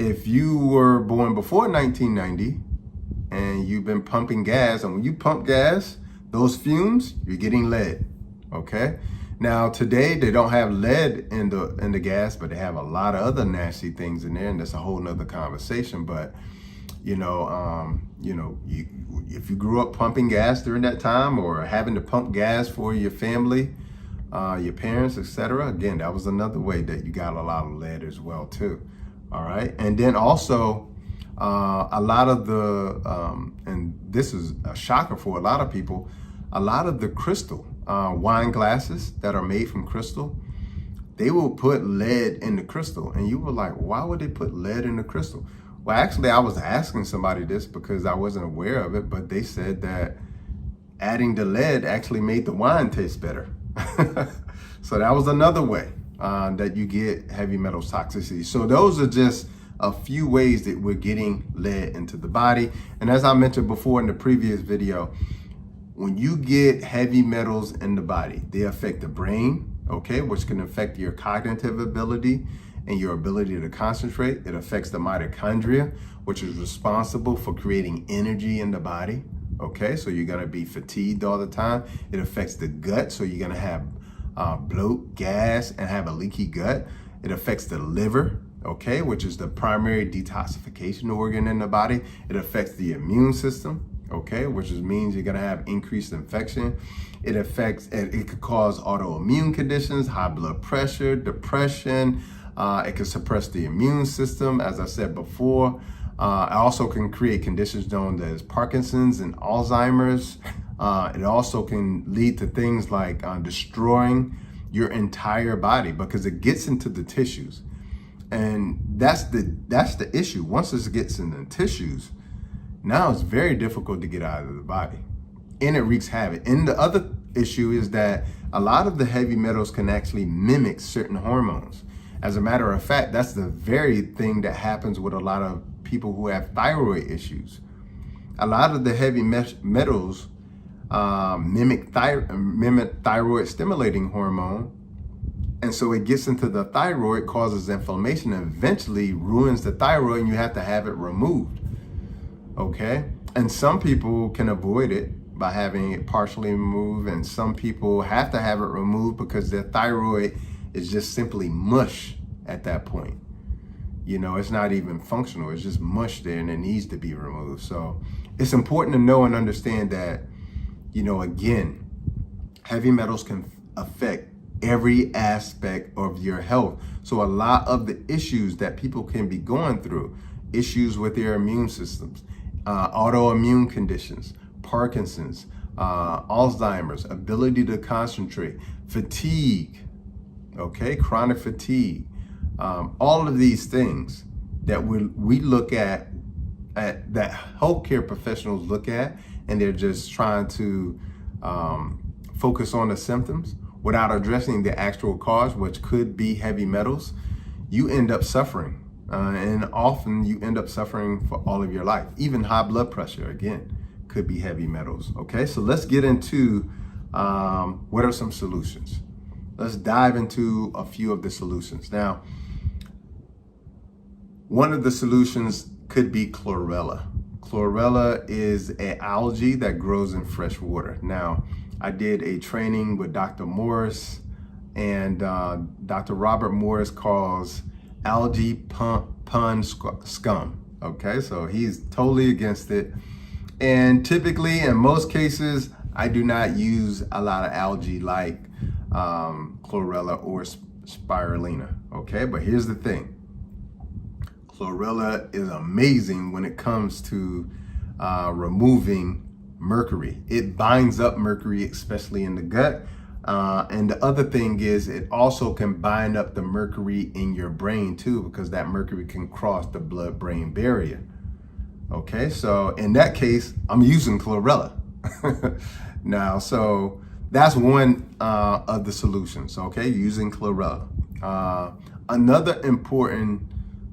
if you were born before 1990 and you've been pumping gas, and when you pump gas, those fumes, you're getting lead, okay? Now today they don't have lead in the gas, but they have a lot of other nasty things in there, and that's a whole nother conversation. But if you grew up pumping gas during that time, or having to pump gas for your family, your parents, etc., again, that was another way that you got a lot of lead as well too. All right, and then also a lot of the and this is a shocker for a lot of people, a lot of the crystal wine glasses that are made from crystal, they will put lead in the crystal. And you were like, why would they put lead in the crystal? Well, actually, I was asking somebody this because I wasn't aware of it, but they said that adding the lead actually made the wine taste better. So that was another way that you get heavy metals toxicity. So those are just a few ways that we're getting lead into the body. And as I mentioned before in the previous video, when you get heavy metals in the body, they affect the brain, okay, which can affect your cognitive ability and your ability to concentrate. It affects the mitochondria, which is responsible for creating energy in the body. Okay, so you're gonna be fatigued all the time. It affects the gut, so you're gonna have bloat, gas, and have a leaky gut. It affects the liver, okay, which is the primary detoxification organ in the body. It affects the immune system, okay, which means you're gonna have increased infection. It could cause autoimmune conditions, high blood pressure, depression. It can suppress the immune system, as I said before. It also can create conditions known as Parkinsons and Alzheimer's. It also can lead to things like destroying your entire body because it gets into the tissues. And that's the issue. Once this gets in the tissues, now it's very difficult to get out of the body, and it wreaks havoc. And the other issue is that a lot of the heavy metals can actually mimic certain hormones. As a matter of fact, that's the very thing that happens with a lot of people who have thyroid issues. A lot of the heavy metals mimic thyroid stimulating hormone. And so it gets into the thyroid, causes inflammation, and eventually ruins the thyroid, and you have to have it removed. Okay? And some people can avoid it by having it partially removed, and some people have to have it removed because their thyroid is just simply mush at that point. It's not even functional. It's just mush there, and it needs to be removed. So it's important to know and understand that, again, heavy metals can affect every aspect of your health. So a lot of the issues that people can be going through, issues with their immune systems, autoimmune conditions, Parkinson's, Alzheimer's, ability to concentrate, fatigue, okay, chronic fatigue, all of these things that we look at that healthcare professionals look at, and they're just trying to focus on the symptoms without addressing the actual cause, which could be heavy metals. You end up suffering, and often you end up suffering for all of your life. Even high blood pressure, again, could be heavy metals. Okay, so let's get into what are some solutions. Let's dive into a few of the solutions. Now, one of the solutions could be chlorella. Chlorella is an algae that grows in fresh water. Now, I did a training with Dr. Morris, and Dr. Robert Morris calls algae pun scum. Okay, so he's totally against it. And typically, in most cases, I do not use a lot of algae like chlorella or spirulina. Okay, but here's the thing. Chlorella is amazing when it comes to removing mercury. It binds up mercury, especially in the gut. And the other thing is it also can bind up the mercury in your brain too, because that mercury can cross the blood-brain barrier. Okay, so in that case, I'm using chlorella. Now, so that's one of the solutions, okay, using chlorella. Another important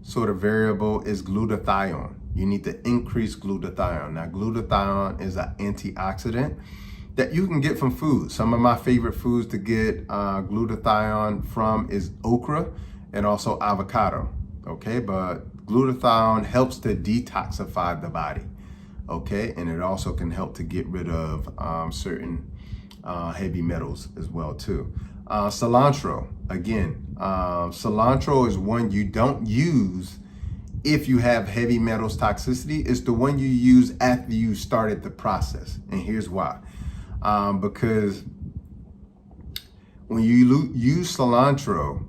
sort of variable is glutathione. You need to increase glutathione. Now, glutathione is an antioxidant that you can get from food. Some of my favorite foods to get glutathione from is okra and also avocado. Okay, but Glutathione helps to detoxify the body, okay? And it also can help to get rid of certain heavy metals as well too. Cilantro, again, cilantro is one you don't use if you have heavy metals toxicity. It's the one you use after you started the process. And here's why. Because when you use cilantro,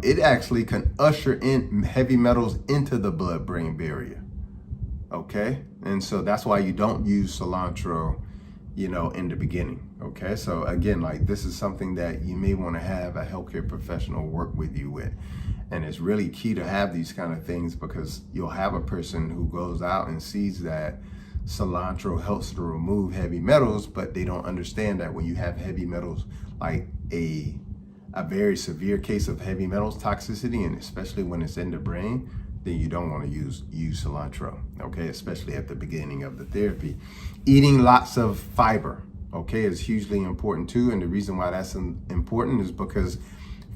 it actually can usher in heavy metals into the blood-brain barrier, okay? And so that's why you don't use cilantro, you know, in the beginning, okay? So again, like, this is something that you may want to have a healthcare professional work with you with. And it's really key to have these kind of things, because you'll have a person who goes out and sees that cilantro helps to remove heavy metals, but they don't understand that when you have heavy metals, like a very severe case of heavy metals toxicity, and especially when it's in the brain, then you don't want to use cilantro, okay? Especially at the beginning of the therapy. Eating lots of fiber, okay, is hugely important too. And the reason why that's important is because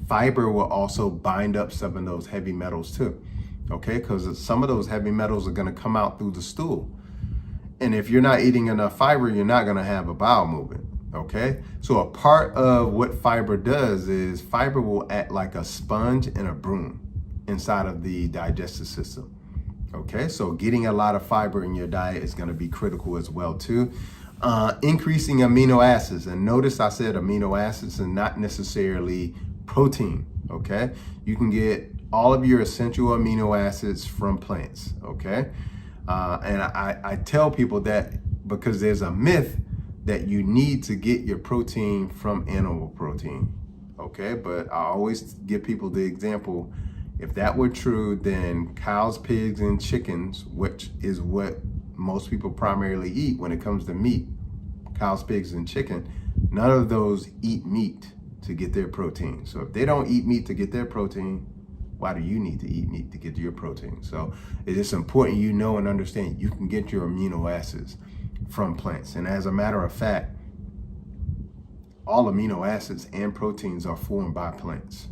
fiber will also bind up some of those heavy metals too, okay? Because some of those heavy metals are going to come out through the stool. And if you're not eating enough fiber, you're not going to have a bowel movement, okay? So a part of what fiber does is fiber will act like a sponge and a broom inside of the digestive system, okay? So getting a lot of fiber in your diet is going to be critical as well too. Increasing amino acids, and notice I said amino acids and not necessarily protein, okay? You can get all of your essential amino acids from plants, okay? And I tell people that because there's a myth that you need to get your protein from animal protein, okay? But I always give people the example, if that were true, then cows, pigs, and chickens, which is what most people primarily eat when it comes to meat, cows, pigs, and chicken, none of those eat meat to get their protein. So if they don't eat meat to get their protein, why do you need to eat meat to get your protein? So it's just important you know and understand you can get your amino acids from plants. And as a matter of fact, all amino acids and proteins are formed by plants.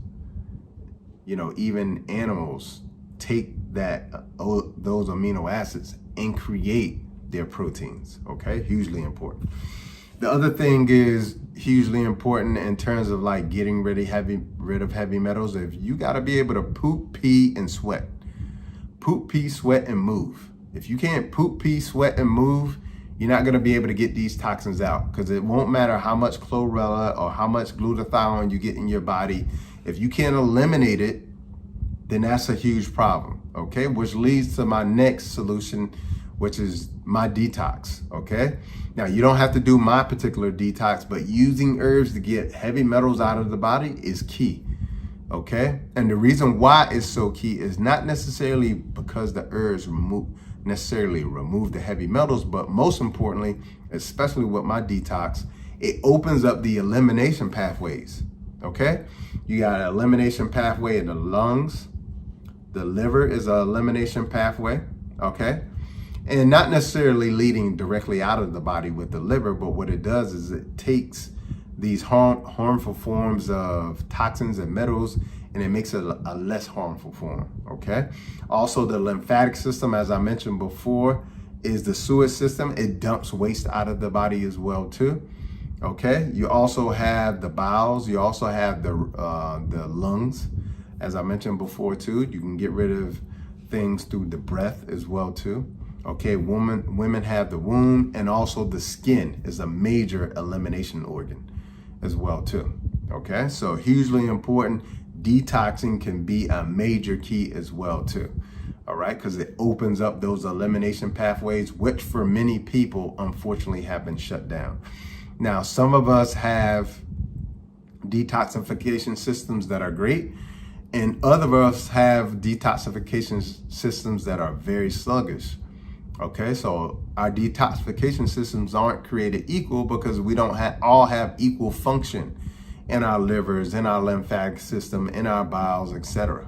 You know, even animals take those amino acids and create their proteins, okay? Hugely important. The other thing is hugely important in terms of like getting rid of heavy metals. If you got to be able to poop, pee, and sweat. Poop, pee, sweat, and move. If you can't poop, pee, sweat, and move, you're not going to be able to get these toxins out, because it won't matter how much chlorella or how much glutathione you get in your body. If you can't eliminate it, then that's a huge problem, okay? Which leads to my next solution, which is my detox, okay? Now, you don't have to do my particular detox, but using herbs to get heavy metals out of the body is key, okay? And the reason why it's so key is not necessarily because the herbs necessarily remove the heavy metals, but most importantly, especially with my detox, it opens up the elimination pathways, okay? You got an elimination pathway in the lungs. The liver is an elimination pathway, okay? And not necessarily leading directly out of the body with the liver, but what it does is it takes these harmful forms of toxins and metals and it makes it a less harmful form, okay? Also, the lymphatic system, as I mentioned before, is the sewage system. It dumps waste out of the body as well too, okay? You also have the bowels. You also have the lungs, as I mentioned before too. You can get rid of things through the breath as well too. Okay, women have the womb, and also the skin is a major elimination organ as well too. Okay, so hugely important. Detoxing can be a major key as well too. All right, because it opens up those elimination pathways, which for many people unfortunately have been shut down. Now, some of us have detoxification systems that are great, and other of us have detoxification systems that are very sluggish. Okay, so our detoxification systems aren't created equal because we don't all have equal function in our livers, in our lymphatic system, in our bowels, etc.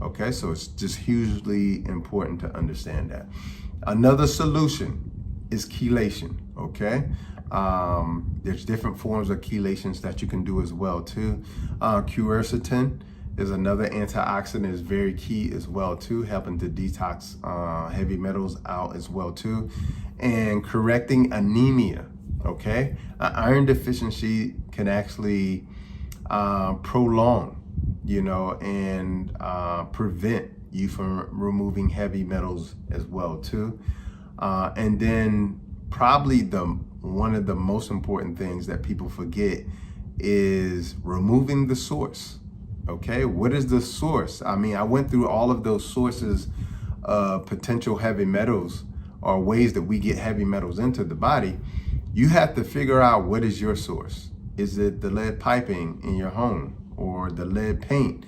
Okay, so it's just hugely important to understand that. Another solution is chelation, okay? There's different forms of chelations that you can do as well too. Quercetin is another antioxidant, is very key as well too, helping to detox heavy metals out as well too, and correcting anemia. Okay, iron deficiency can actually prolong, and prevent you from removing heavy metals as well too. And then probably one of the most important things that people forget is removing the source. Okay, what is the source? I mean, I went through all of those sources of potential heavy metals, or ways that we get heavy metals into the body. You have to figure out, what is your source? Is it the lead piping in your home, or the lead paint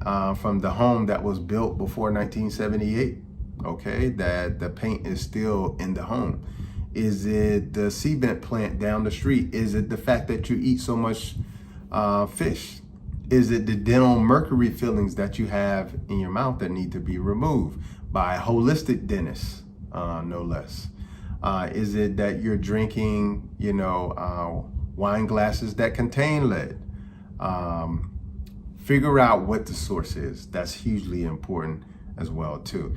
from the home that was built before 1978? Okay, that the paint is still in the home. Is it the cement plant down the street? Is it the fact that you eat so much fish? Is it the dental mercury fillings that you have in your mouth that need to be removed by a holistic dentist, no less? Is it that you're drinking, wine glasses that contain lead? Figure out what the source is. That's hugely important as well too.